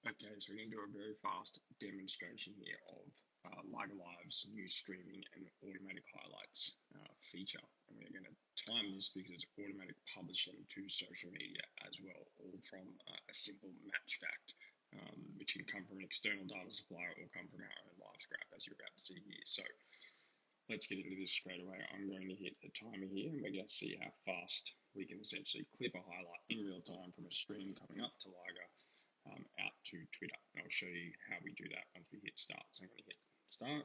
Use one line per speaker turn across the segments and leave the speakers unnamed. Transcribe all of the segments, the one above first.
Okay, so we're going to do a very fast demonstration here of LIGR Live's new streaming and automatic highlights feature. And we're going to time this because it's automatic publishing to social media as well, all from a simple match fact, which can come from an external data supplier or come from our own live graph, as you're about to see here. So let's get into this straight away. I'm going to hit the timer here, and we're going to see how fast we can essentially clip a highlight in real time from a stream coming up to LIGR out to Twitter. And I'll show you how we do that once we hit start. So I'm going to hit start.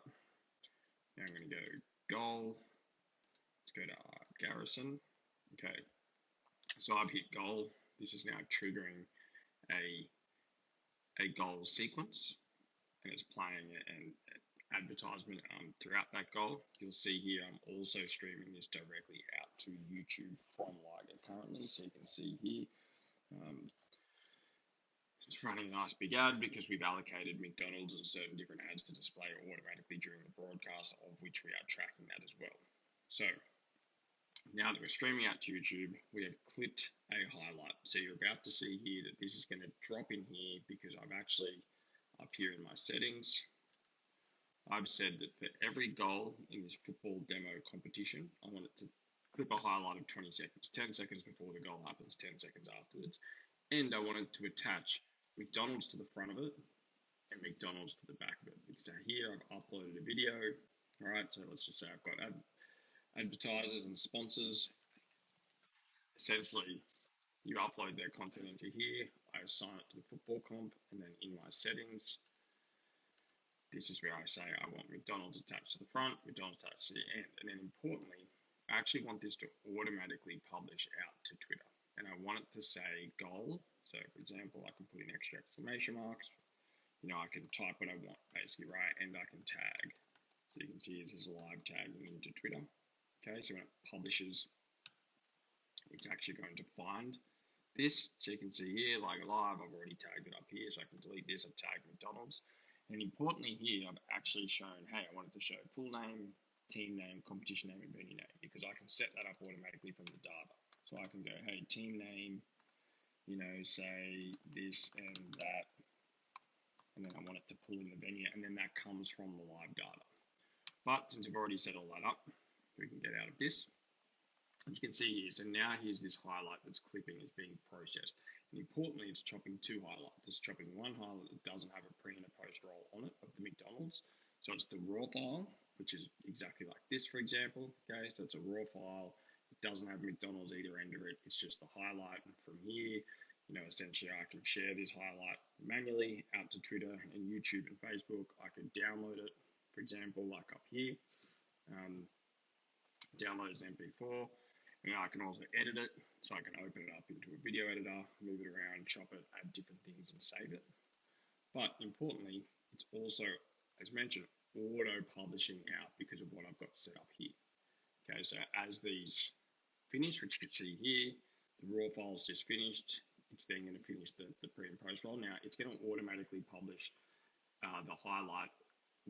Now I'm going to go goal. Let's go to Garrison. Okay. So I've hit goal. This is now triggering a goal sequence, and it's playing an advertisement throughout that goal. You'll see here I'm also streaming this directly out to YouTube from LIGR currently. So you can see here it's running a nice big ad because we've allocated McDonald's and certain different ads to display automatically during the broadcast, of which we are tracking that as well. So now that we're streaming out to YouTube, we have clipped a highlight. So you're about to see here that this is going to drop in here because I've actually, up here in my settings, I've said that for every goal in this football demo competition, I want it to clip a highlight of 20 seconds, 10 seconds before the goal happens, 10 seconds afterwards. And I want it to attach McDonald's to the front of it and McDonald's to the back of it. So here I've uploaded a video. All right, so let's just say I've got advertisers and sponsors. Essentially, you upload their content into here. I assign it to the football comp, and then in my settings, this is where I say I want McDonald's attached to the front, McDonald's attached to the end. And then importantly, I actually want this to automatically publish out to Twitter. And I want it to say goal. So for example, I can put in extra exclamation marks. You know, I can type what I want basically, right? And I can tag. So you can see this is live tagging into Twitter. Okay, so when it publishes, it's actually going to find this. So you can see here, LIGR Live, I've already tagged it up here, so I can delete this. I've tagged McDonald's. And importantly here, I've actually shown, hey, I wanted to show full name, team name, competition name, and venue name, because I can set that up automatically from the data. So I can go, hey, team name, you know, say this and that, and then I want it to pull in the venue, and then that comes from the live data. But since I've already set all that up, we can get out of this. As you can see here, so now here's this highlight that's clipping is being processed. And importantly, it's chopping two highlights. It's chopping one highlight that doesn't have a pre and a post roll on it of the McDonald's. So it's the raw file, which is exactly like this, for example. Okay, so it's a raw file. It doesn't have McDonald's either end of it. It's just the highlight. And from here, you know, essentially I can share this highlight manually out to Twitter and YouTube and Facebook. I could download it, for example, like up here. Download as an MP4. And I can also edit it. So I can open it up into a video editor, move it around, chop it, add different things and save it. But importantly, it's also, as mentioned, auto-publishing out because of what I've got set up here. Okay, so as these finish, which you can see here, the raw file's just finished. It's then going to finish the pre and post roll. Now, it's going to automatically publish the highlight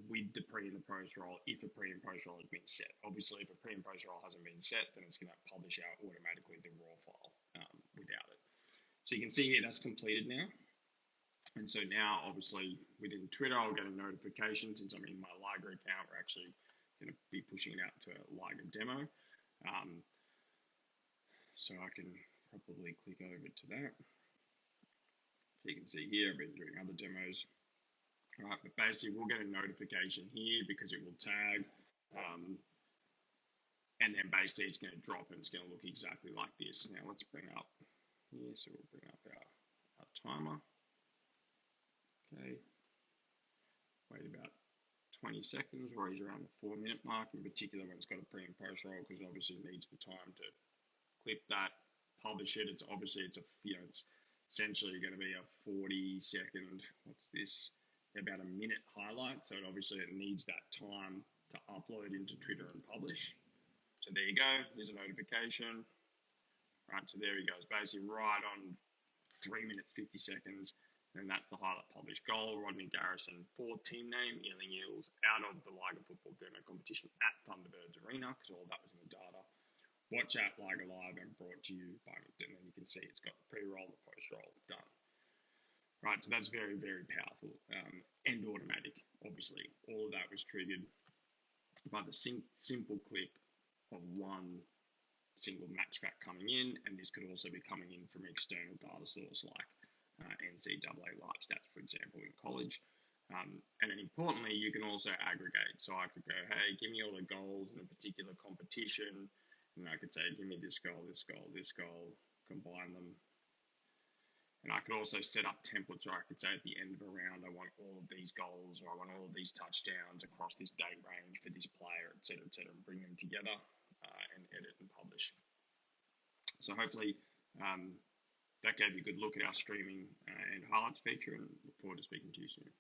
with the pre and the post roll if a pre and post roll has been set. Obviously, if a pre and post roll hasn't been set, then it's going to publish out automatically the raw file without it. So you can see here that's completed now. And so now, obviously, within Twitter, I'll get a notification. Since I'm in my LIGR account, we're actually going to be pushing it out to LIGR demo. So I can probably click over to that. So you can see here, I've been doing other demos. All right, but basically we'll get a notification here because it will tag. And then basically it's going to drop and it's going to look exactly like this. Now let's bring up here. So we'll bring up our timer. Okay. Wait about 20 seconds, or around the 4-minute mark, in particular when it's got a pre and post roll, because obviously it needs the time to clip that, publish it. It's obviously it's essentially going to be a 40-second, what's this, about a minute highlight. So it needs that time to upload into Twitter and publish. So there you go, there's a notification. Right, so there he goes, basically right on 3 minutes, 50 seconds. And that's the highlight published goal. Rodney Garrison for team name, Ealing Eels, out of the LIGR football demo competition at Thunderbirds Arena, because all that was in the data. Watch out, LIGR Live, and brought to you by McDonald's. And you can see it's got the pre-roll, the post-roll done. right? So that's very, very powerful and automatic. Obviously, all of that was triggered by the simple clip of one single match fact coming in, and this could also be coming in from external data source like NCAA live stats, for example, in college. And then importantly, you can also aggregate. So I could go, hey, give me all the goals in a particular competition. And I could say, give me this goal, this goal, this goal, combine them. And I could also set up templates where I could say at the end of a round, I want all of these goals or I want all of these touchdowns across this date range for this player, et cetera, and bring them together and edit and publish. So hopefully that gave you a good look at our streaming and highlights feature, and look forward to speaking to you soon.